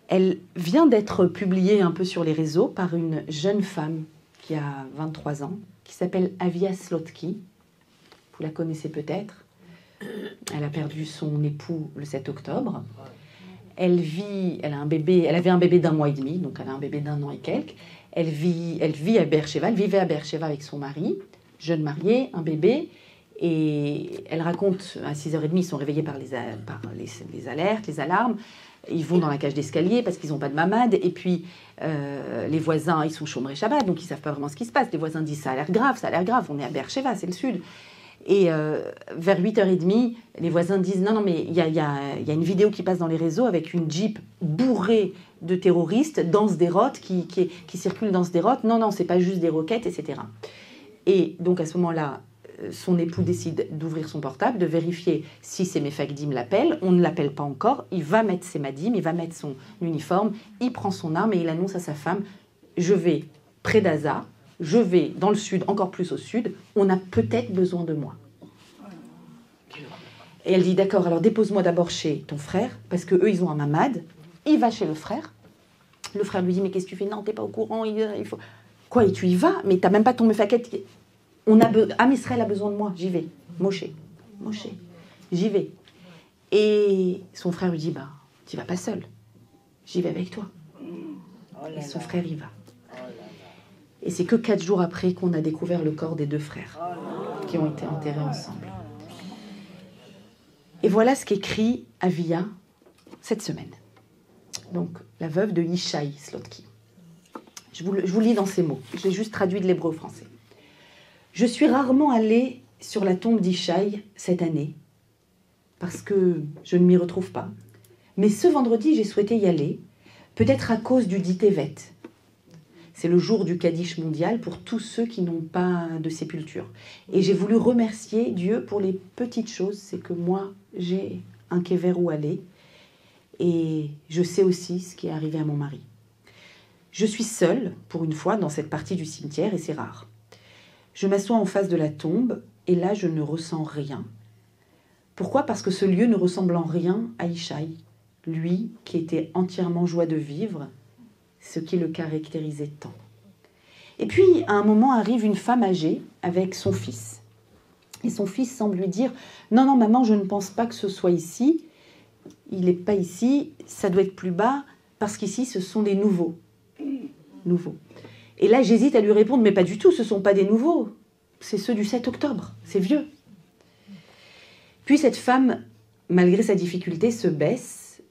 Elle vient d'être publiée un peu sur les réseaux par une jeune femme qui a 23 ans, qui s'appelle Avia Slotki. Vous la connaissez peut-être. Elle a perdu son époux le 7 octobre. Elle a un bébé, elle avait un bébé d'1 mois et demi, donc elle a un bébé d'1 an et quelques. Elle vit à Beersheba, elle vivait à Beersheba avec son mari, jeune marié, un bébé. Et elle raconte, à 6h30, ils sont réveillés par les alertes, les alarmes. Ils vont dans la cage d'escalier parce qu'ils n'ont pas de mamad. Et puis, les voisins, ils sont Shomer Shabbat, donc ils ne savent pas vraiment ce qui se passe. Les voisins disent, ça a l'air grave, on est à Beersheba, c'est le sud. Et vers 8h30, les voisins disent, non, mais il y a une vidéo qui passe dans les réseaux avec une Jeep bourrée de terroristes dans Sderot, qui circulent dans Sderot. Non, c'est pas juste des roquettes, etc. Et donc, à ce moment-là, son époux décide d'ouvrir son portable, de vérifier si ses mefakdim l'appellent. On ne l'appelle pas encore. Il va mettre ses madim, il va mettre son uniforme, il prend son arme et il annonce à sa femme « Je vais près d'Aza, je vais dans le sud, encore plus au sud, on a peut-être besoin de moi. » Et elle dit « D'accord, alors dépose-moi d'abord chez ton frère, parce qu'eux, ils ont un mamad. » Il va chez le frère. Le frère lui dit « Mais qu'est-ce que tu fais? Non, t'es pas au courant, il faut... » Quoi, et tu y vas? Mais t'as même pas ton mefaket. Am Israël a besoin de moi, j'y vais. Moshe, j'y vais. Et son frère lui dit, tu vas pas seul, j'y vais avec toi. Et son frère y va. Et c'est que 4 jours après qu'on a découvert le corps des 2 frères qui ont été enterrés ensemble. Et voilà ce qu'écrit Avia cette semaine. Donc, la veuve de Yishai Slotki. Je vous lis dans ces mots. J'ai juste traduit de l'hébreu au français. Je suis rarement allée sur la tombe d'Ishai cette année, parce que je ne m'y retrouve pas. Mais ce vendredi, j'ai souhaité y aller, peut-être à cause du dit Tevet. C'est le jour du Kaddish mondial pour tous ceux qui n'ont pas de sépulture. Et j'ai voulu remercier Dieu pour les petites choses. C'est que moi, j'ai un kever où aller. Et je sais aussi ce qui est arrivé à mon mari. Je suis seule, pour une fois, dans cette partie du cimetière, et c'est rare. Je m'assois en face de la tombe, et là, je ne ressens rien. Pourquoi? Parce que ce lieu ne ressemble en rien à Ishaï, lui qui était entièrement joie de vivre, ce qui le caractérisait tant. Et puis, à un moment, arrive une femme âgée avec son fils. Et son fils semble lui dire « Non, non, maman, je ne pense pas que ce soit ici. Il n'est pas ici, ça doit être plus bas, parce qu'ici, ce sont des nouveaux. » Nouveaux. Et là, j'hésite à lui répondre « Mais pas du tout, ce ne sont pas des nouveaux. C'est ceux du 7 octobre, c'est vieux. » Puis cette femme, malgré sa difficulté, se baisse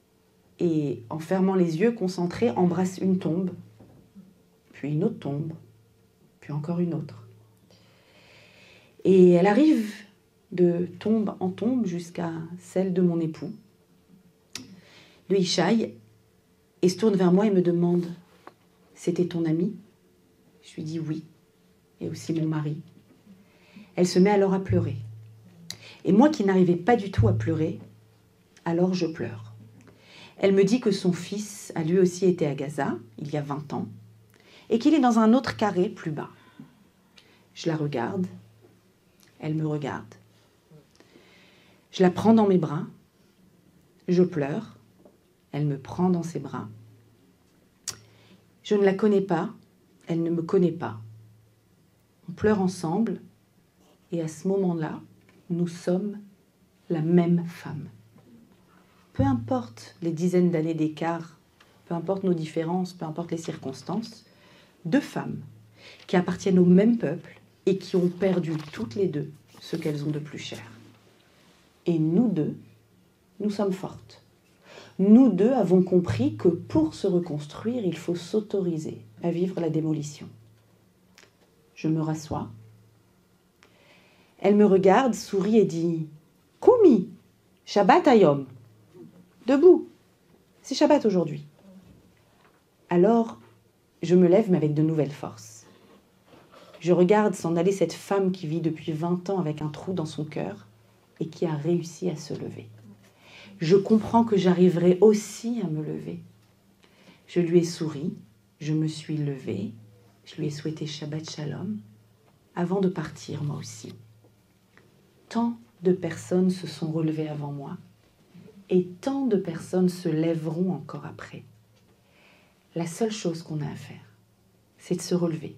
et, en fermant les yeux, concentrée, embrasse une tombe, puis une autre tombe, puis encore une autre. Et elle arrive de tombe en tombe jusqu'à celle de mon époux, de Ishaï, et se tourne vers moi et me demande « C'était ton ami ?» Je lui dis « Oui, et aussi mon mari. » Elle se met alors à pleurer. Et moi qui n'arrivais pas du tout à pleurer, alors je pleure. Elle me dit que son fils a lui aussi été à Gaza, il y a 20 ans, et qu'il est dans un autre carré plus bas. Je la regarde, elle me regarde. Je la prends dans mes bras, je pleure, elle me prend dans ses bras. Je ne la connais pas, elle ne me connaît pas. On pleure ensemble, et à ce moment-là, nous sommes la même femme. Peu importe les dizaines d'années d'écart, peu importe nos différences, peu importe les circonstances, deux femmes qui appartiennent au même peuple et qui ont perdu toutes les deux ce qu'elles ont de plus cher. Et nous deux, nous sommes fortes. Nous deux avons compris que pour se reconstruire, il faut s'autoriser à vivre la démolition. Je me rassois. Elle me regarde, sourit et dit « Koumi, Shabbat Hayom. Debout, c'est Shabbat aujourd'hui. » Alors, je me lève, mais avec de nouvelles forces. Je regarde s'en aller cette femme qui vit depuis 20 ans avec un trou dans son cœur et qui a réussi à se lever. Je comprends que j'arriverai aussi à me lever. Je lui ai souri, je me suis levée, je lui ai souhaité Shabbat Shalom avant de partir moi aussi. Tant de personnes se sont relevées avant moi et tant de personnes se lèveront encore après. La seule chose qu'on a à faire, c'est de se relever.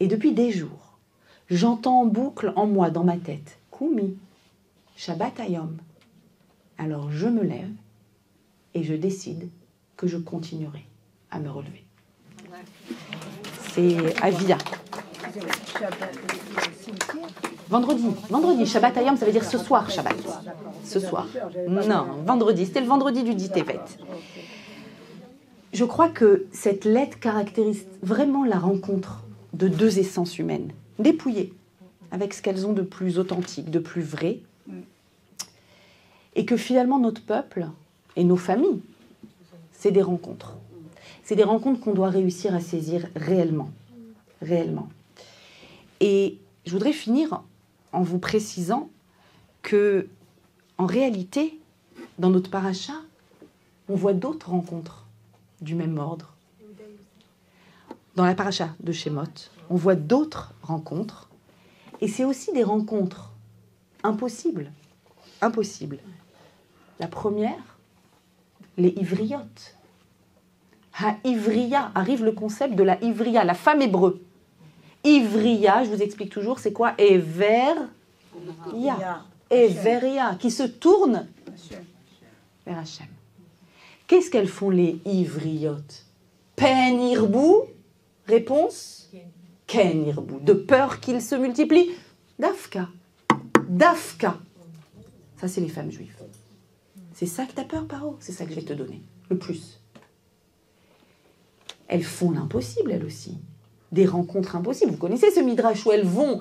Et depuis des jours, j'entends en boucle en moi, dans ma tête, « Koumi, Shabbat Hayom ». Alors je me lève et je décide que je continuerai à me relever. C'est Avia. Vendredi, Shabbat Hayom, ça veut dire ce soir, Shabbat. Ce soir. Non, vendredi, c'était le vendredi du dit Tevet. Je crois que cette lettre caractérise vraiment la rencontre de deux essences humaines, dépouillées, avec ce qu'elles ont de plus authentique, de plus vrai, et que finalement notre peuple et nos familles, c'est des rencontres. C'est des rencontres qu'on doit réussir à saisir réellement. Réellement. Et je voudrais finir en vous précisant que, en réalité, dans notre paracha, on voit d'autres rencontres du même ordre. Dans la paracha de Shemot, on voit d'autres rencontres, et c'est aussi des rencontres impossibles. Impossibles. La première, les ivriotes. Ha-ivriya, arrive le concept de la ivriya, la femme hébreu. Ivriya, je vous explique toujours, c'est quoi? Everia. Everia, qui se tourne vers Hachem. Qu'est-ce qu'elles font les ivriotes? Pen irbou, réponse? Ken irbou, de peur qu'ils se multiplient. Dafka. Dafka. Ça, c'est les femmes juives. C'est ça que t'as peur, Paro? C'est ça que je vais te donner, le plus. Elles font l'impossible, elles aussi. Des rencontres impossibles. Vous connaissez ce midrash où elles vont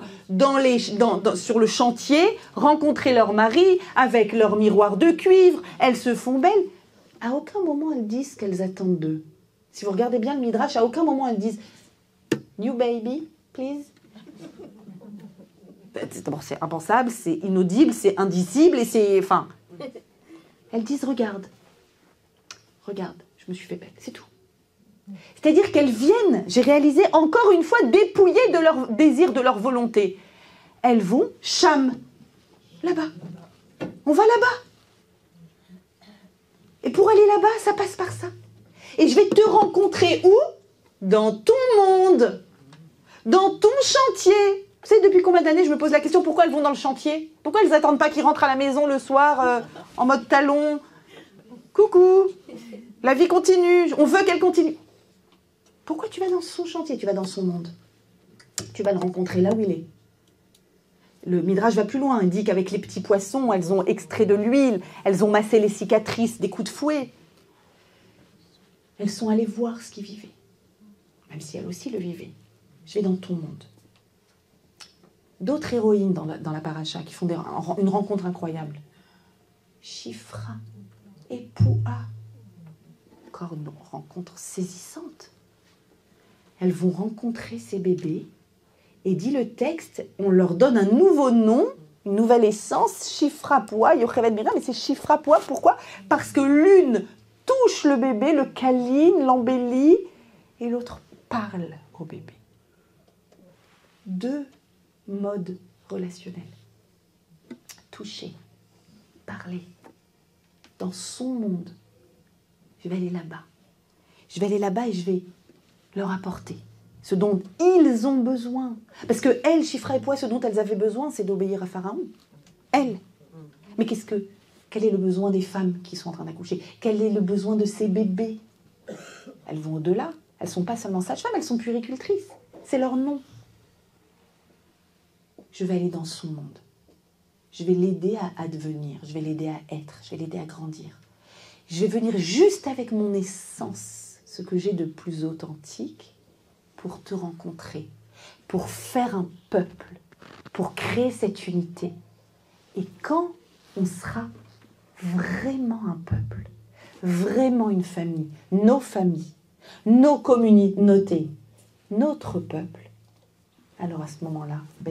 sur le chantier rencontrer leur mari avec leur miroir de cuivre. Elles se font belles. À aucun moment elles disent qu'elles attendent d'eux. Si vous regardez bien le midrash, à aucun moment elles disent « New baby, please ». D'abord, c'est impensable, c'est inaudible, c'est indicible et c'est... Enfin, elles disent « Regarde, regarde, je me suis fait belle, c'est tout ». C'est-à-dire qu'elles viennent, j'ai réalisé encore une fois, dépouillées de leur désir, de leur volonté. Elles vont, Cham, là-bas. On va là-bas. Et pour aller là-bas, ça passe par ça. Et je vais te rencontrer où? Dans ton monde. Dans ton chantier. Vous savez, depuis combien d'années je me pose la question, pourquoi elles vont dans le chantier? Pourquoi elles n'attendent pas qu'ils rentrent à la maison le soir en mode talon? Coucou, la vie continue, on veut qu'elle continue. Pourquoi tu vas dans son chantier? Tu vas dans son monde. Tu vas le rencontrer là où il est. Le Midrash va plus loin, il dit qu'avec les petits poissons, elles ont extrait de l'huile, elles ont massé les cicatrices des coups de fouet. Elles sont allées voir ce qu'ils vivaient, même si elles aussi le vivaient. Je vais dans ton monde. D'autres héroïnes dans la paracha qui font une rencontre incroyable. Shifra et Poua. Encore une rencontre saisissante. Elles vont rencontrer ces bébés et dit le texte, on leur donne un nouveau nom, une nouvelle essence, Shifra Poua, Yochevet Bira, mais c'est Shifra Poua, pourquoi? Parce que l'une touche le bébé, le câline, l'embellit, et l'autre parle au bébé. Deux modes relationnels. Toucher, parler, dans son monde. Je vais aller là-bas. Je vais aller là-bas et je vais leur apporter ce dont ils ont besoin. Parce que elles, Shifra et Poua, ce dont elles avaient besoin, c'est d'obéir à Pharaon. Elles. Mais quel est le besoin des femmes qui sont en train d'accoucher? Quel est le besoin de ces bébés? Elles vont au-delà. Elles ne sont pas seulement sages-femmes, elles sont puéricultrices. C'est leur nom. Je vais aller dans son monde. Je vais l'aider à advenir. Je vais l'aider à être. Je vais l'aider à grandir. Je vais venir juste avec mon essence, ce que j'ai de plus authentique, pour te rencontrer, pour faire un peuple, pour créer cette unité. Et quand on sera vraiment un peuple, vraiment une famille, nos familles, nos communautés, notre peuple, alors à ce moment-là, à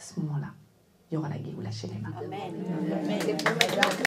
ce moment-là, il y aura la Géoula chez les mains. Amen.